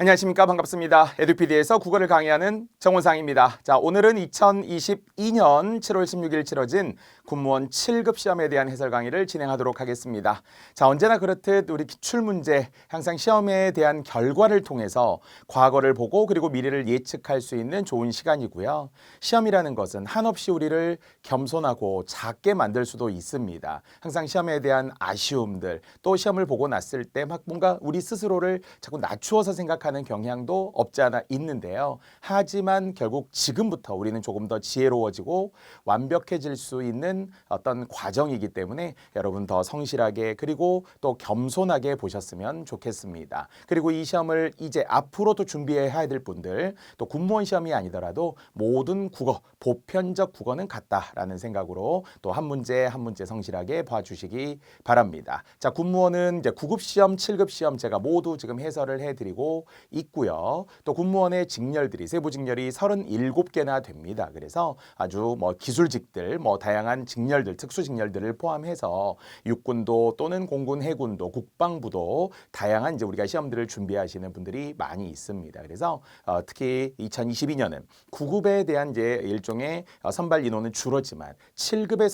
안녕하십니까. 반갑습니다. 에듀피디에서 국어를 강의하는 정원상입니다. 자, 오늘은 2022년 7월 16일 치러진 군무원 7급 시험에 대한 해설 강의를 진행하도록 하겠습니다. 자, 언제나 그렇듯 우리 기출문제, 항상 시험에 대한 결과를 통해서 과거를 보고 그리고 미래를 예측할 수 있는 좋은 시간이고요. 시험이라는 것은 한없이 우리를 겸손하고 작게 만들 수도 있습니다. 항상 시험에 대한 아쉬움들, 또 시험을 보고 났을 때 막 뭔가 우리 스스로를 자꾸 낮추어서 생각하는 경향도 없지 않아 있는데요. 하지만 결국 지금부터 우리는 조금 더 지혜로워지고 완벽해질 수 있는 어떤 과정이기 때문에 여러분 더 성실하게 그리고 또 겸손하게 보셨으면 좋겠습니다. 그리고 이 시험을 이제 앞으로도 준비해야 될 분들, 또 군무원 시험이 아니더라도 모든 국어, 보편적 국어는 같다라는 생각으로 또 한 문제 한 문제 성실하게 봐주시기 바랍니다. 자, 군무원은 이제 9급 시험, 7급 시험 제가 모두 지금 해설을 해드리고 있고요. 또 군무원의 직렬들이 세부 직렬이 37개나 됩니다. 그래서 아주 기술직들, 다양한 직렬들, 특수 직렬들을 포함해서 육군도 또는 공군, 해군도, 국방부도 다양한 이제 우리가 시험들을 준비하시는 분들이 많이 있습니다. 그래서 특히 2022년은 9급에 대한 이제 일종의 선발 인원은 줄었지만 7급의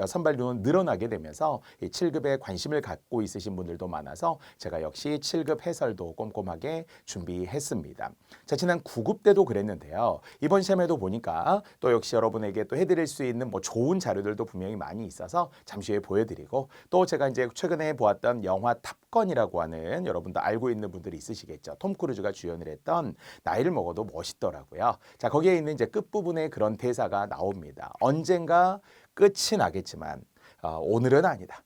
선발 인원은 늘어나게 되면서 이 7급에 관심을 갖고 있으신 분들도 많아서 제가 역시 7급 해설도 꼼꼼하게 준비했습니다. 자, 지난 9급 때도 그랬는데요. 이번 시험에도 보니까 또 역시 여러분에게 또 해드릴 수 있는 좋은 자료들도 분명히 많이 있어서 잠시 후에 보여드리고, 또 제가 이제 최근에 보았던 영화 탑건이라고 하는, 여러분도 알고 있는 분들이 있으시겠죠. 톰 크루즈가 주연을 했던 나이를 먹어도 멋있더라고요. 자, 거기에 있는 이제 끝부분에 그런 대사가 나옵니다. 언젠가 끝이 나겠지만 오늘은 아니다.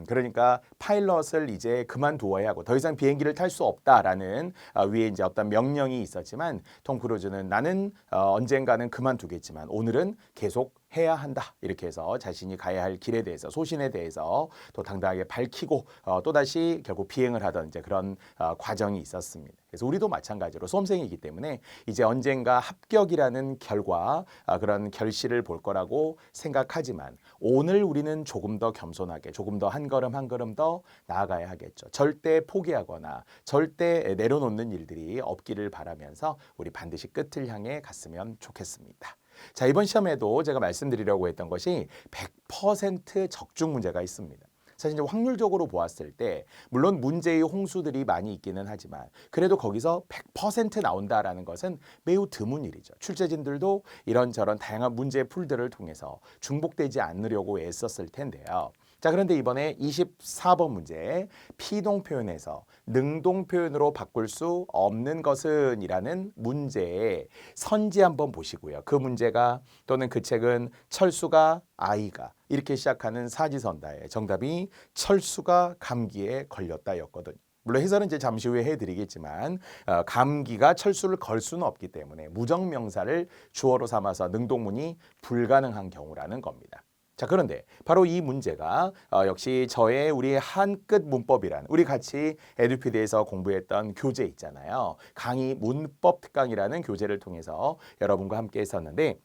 그러니까 파일럿을 이제 그만두어야 하고 더 이상 비행기를 탈 수 없다라는 위에 이제 어떤 명령이 있었지만, 톰 크루즈는 나는 언젠가는 그만두겠지만 오늘은 계속 해야 한다. 이렇게 해서 자신이 가야 할 길에 대해서, 소신에 대해서 또 당당하게 밝히고 또다시 결국 비행을 하던 이제 그런 과정이 있었습니다. 그래서 우리도 마찬가지로 수험생이기 때문에 이제 언젠가 합격이라는 결과, 그런 결실을 볼 거라고 생각하지만 오늘 우리는 조금 더 겸손하게, 조금 더 한 걸음 한 걸음 더 나아가야 하겠죠. 절대 포기하거나 절대 내려놓는 일들이 없기를 바라면서 우리 반드시 끝을 향해 갔으면 좋겠습니다. 자, 이번 시험에도 제가 말씀드리려고 했던 것이 100% 적중 문제가 있습니다. 사실 이제 확률적으로 보았을 때 물론 문제의 홍수들이 많이 있기는 하지만 그래도 거기서 100% 나온다라는 것은 매우 드문 일이죠. 출제진들도 이런저런 다양한 문제 풀들을 통해서 중복되지 않으려고 애썼을 텐데요. 자, 그런데 이번에 24번 문제, 피동 표현에서 능동 표현으로 바꿀 수 없는 것은 이라는 문제의 선지 한번 보시고요. 그 문제가 또는 그 책은 철수가 아이가 이렇게 시작하는 사지선다에 정답이 철수가 감기에 걸렸다였거든요. 물론 해설은 이제 잠시 후에 해드리겠지만 감기가 철수를 걸 수는 없기 때문에 무정명사를 주어로 삼아서 능동문이 불가능한 경우라는 겁니다. 자, 그런데 바로 이 문제가 역시 저의 우리 한끗 문법이란, 우리 같이 에듀피디에서 공부했던 교재 있잖아요. 강의 문법 특강이라는 교재를 통해서 여러분과 함께 했었는데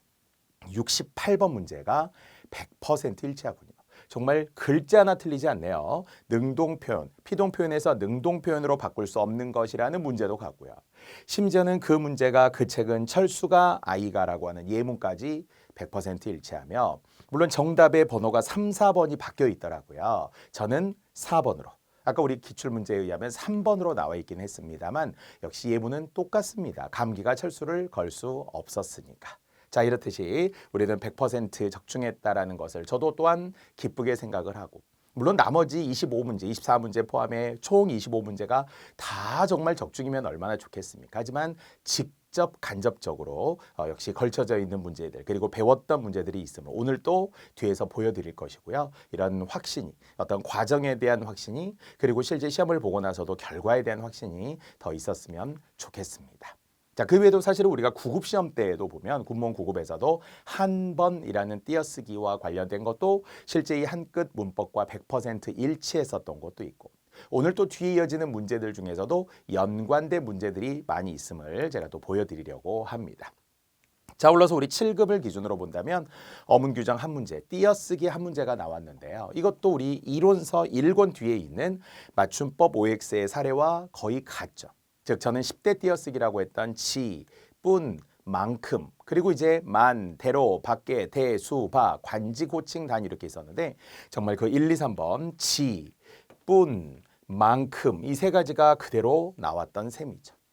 68번 문제가 100% 일치하군요. 정말 글자 하나 틀리지 않네요. 능동표현, 피동표현에서 능동표현으로 바꿀 수 없는 것이라는 문제도 같고요. 심지어는 그 문제가 그 책은 철수가 아이가라고 하는 예문까지 100% 일치하며, 물론 정답의 번호가 3, 4번이 바뀌어 있더라고요. 저는 4번으로. 아까 우리 기출문제에 의하면 3번으로 나와 있긴 했습니다만 역시 예문은 똑같습니다. 감기가 철수를 걸 수 없었으니까. 자, 이렇듯이 우리는 100% 적중했다라는 것을 저도 또한 기쁘게 생각을 하고, 물론 나머지 25문제, 24문제 포함해 총 25문제가 다 정말 적중이면 얼마나 좋겠습니까? 하지만 직접 간접적으로 역시 걸쳐져 있는 문제들, 그리고 배웠던 문제들이 있으면 오늘 또 뒤에서 보여드릴 것이고요. 이런 확신이, 어떤 과정에 대한 확신이, 그리고 실제 시험을 보고 나서도 결과에 대한 확신이 더 있었으면 좋겠습니다. 자, 그 외에도 사실은 우리가 9급 시험 때에도 보면 군무원 9급에서도 한 번이라는 띄어쓰기와 관련된 것도 실제 이 한끗 문법과 100% 일치했었던 것도 있고, 오늘 또 뒤에 이어지는 문제들 중에서도 연관된 문제들이 많이 있음을 제가 또 보여드리려고 합니다. 자, 올라서 우리 7급을 기준으로 본다면 어문 규정 한 문제, 띄어쓰기 한 문제가 나왔는데요. 이것도 우리 이론서 1권 뒤에 있는 맞춤법 OX의 사례와 거의 같죠. 즉 저는 10대 띄어쓰기라고 했던 지, 뿐, 만큼, 그리고 이제 만, 대로, 밖에, 대, 수, 바, 관지, 고칭, 단 이렇게 있었는데 정말 그 1, 2, 3번 지, 뿐, 만큼 이 세 가지가 그대로 나왔던 셈이죠.